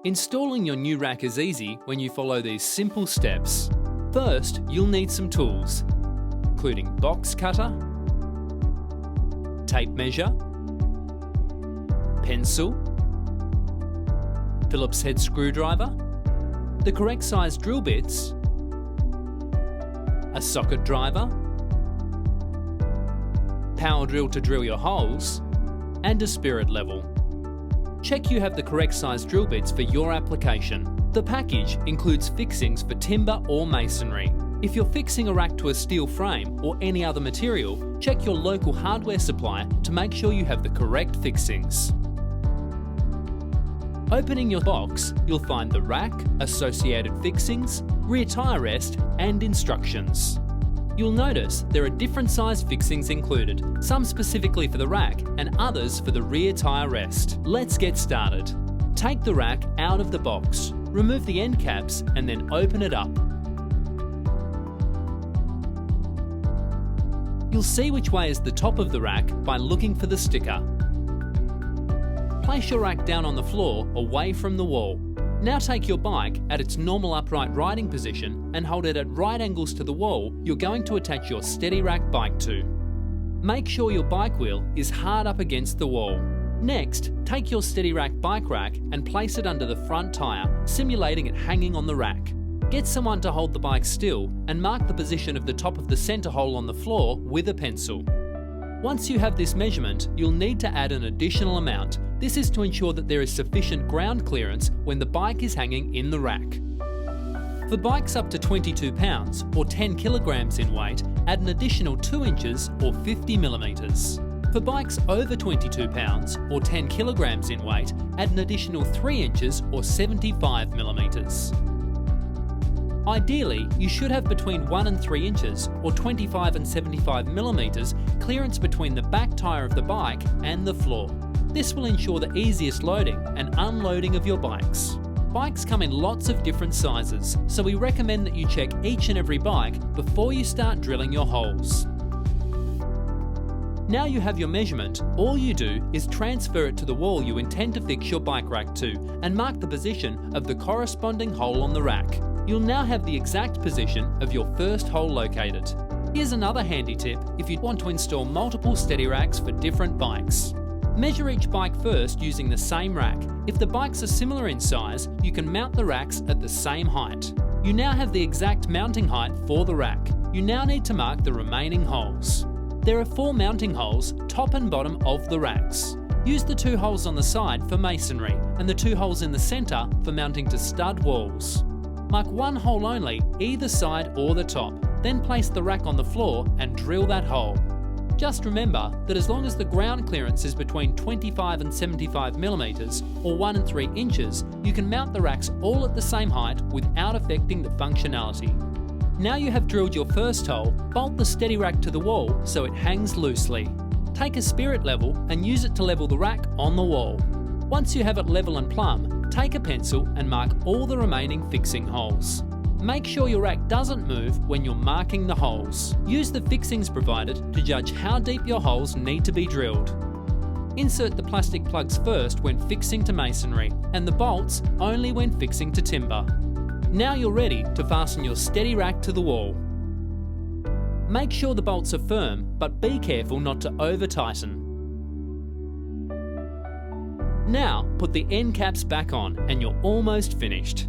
Installing your new rack is easy when you follow these simple steps. First, you'll need some tools, including box cutter, tape measure, pencil, Phillips head screwdriver, the correct size drill bits, a socket driver, power drill to drill your holes, and a spirit level. Check you have the correct size drill bits for your application. The package includes fixings for timber or masonry. If you're fixing a rack to a steel frame or any other material, check your local hardware supplier to make sure you have the correct fixings. Opening your box, you'll find the rack, associated fixings, rear tyre rest, and instructions. You'll notice there are different size fixings included, some specifically for the rack and others for the rear tyre rest. Let's get started. Take the rack out of the box, remove the end caps and then open it up. You'll see which way is the top of the rack by looking for the sticker. Place your rack down on the floor away from the wall. Now take your bike at its normal upright riding position and hold it at right angles to the wall you're going to attach your Steadyrack bike to. Make sure your bike wheel is hard up against the wall. Next, take your Steadyrack bike rack and place it under the front tyre, simulating it hanging on the rack. Get someone to hold the bike still and mark the position of the top of the centre hole on the floor with a pencil. Once you have this measurement, you'll need to add an additional amount. This is to ensure that there is sufficient ground clearance when the bike is hanging in the rack. For bikes up to 22 pounds or 10 kilograms in weight, add an additional 2 inches or 50 millimeters. For bikes over 22 pounds or 10 kilograms in weight, add an additional 3 inches or 75 millimeters. Ideally, you should have between 1 and 3 inches or 25 and 75 millimeters clearance between the back tyre of the bike and the floor. This will ensure the easiest loading and unloading of your bikes. Bikes come in lots of different sizes, so we recommend that you check each and every bike before you start drilling your holes. Now you have your measurement, all you do is transfer it to the wall you intend to fix your bike rack to and mark the position of the corresponding hole on the rack. You'll now have the exact position of your first hole located. Here's another handy tip if you want to install multiple Steadyracks for different bikes. Measure each bike first using the same rack. If the bikes are similar in size, you can mount the racks at the same height. You now have the exact mounting height for the rack. You now need to mark the remaining holes. There are 4 mounting holes, top and bottom of the racks. Use the 2 holes on the side for masonry and the 2 holes in the centre for mounting to stud walls. Mark 1 hole only, either side or the top, then place the rack on the floor and drill that hole. Just remember that as long as the ground clearance is between 25 and 75 millimeters or 1 and 3 inches, you can mount the racks all at the same height without affecting the functionality. Now you have drilled your first hole, bolt the Steadyrack to the wall so it hangs loosely. Take a spirit level and use it to level the rack on the wall. Once you have it level and plumb, take a pencil and mark all the remaining fixing holes. Make sure your rack doesn't move when you're marking the holes. Use the fixings provided to judge how deep your holes need to be drilled. Insert the plastic plugs first when fixing to masonry and the bolts only when fixing to timber. Now you're ready to fasten your Steadyrack to the wall. Make sure the bolts are firm, but be careful not to over-tighten. Now put the end caps back on and you're almost finished.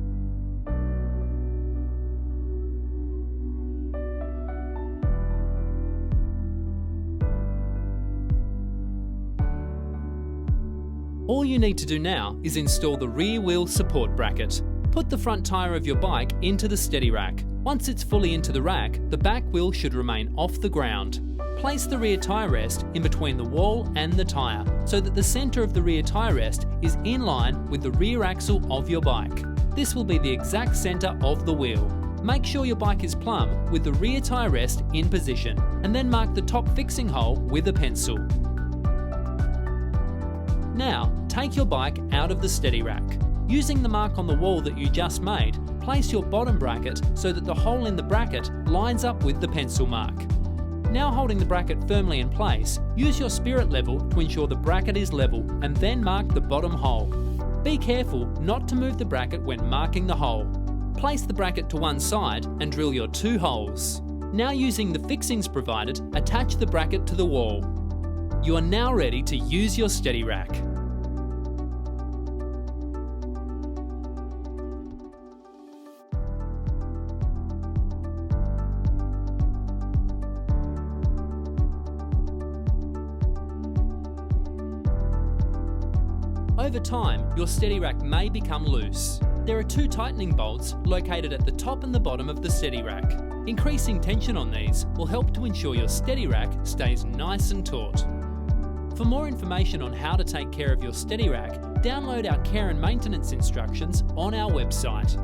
All you need to do now is install the rear wheel support bracket. Put the front tyre of your bike into the Steadyrack. Once it's fully into the rack, the back wheel should remain off the ground. Place the rear tyre rest in between the wall and the tyre so that the centre of the rear tyre rest is in line with the rear axle of your bike. This will be the exact centre of the wheel. Make sure your bike is plumb with the rear tyre rest in position and then mark the top fixing hole with a pencil. Now, take your bike out of the Steadyrack. Using the mark on the wall that you just made, place your bottom bracket so that the hole in the bracket lines up with the pencil mark. Now holding the bracket firmly in place, use your spirit level to ensure the bracket is level and then mark the bottom hole. Be careful not to move the bracket when marking the hole. Place the bracket to one side and drill your 2 holes. Now, using the fixings provided, attach the bracket to the wall. You are now ready to use your Steadyrack. Over time, your Steadyrack may become loose. There are 2 tightening bolts located at the top and the bottom of the Steadyrack. Increasing tension on these will help to ensure your Steadyrack stays nice and taut. For more information on how to take care of your Steadyrack, download our care and maintenance instructions on our website.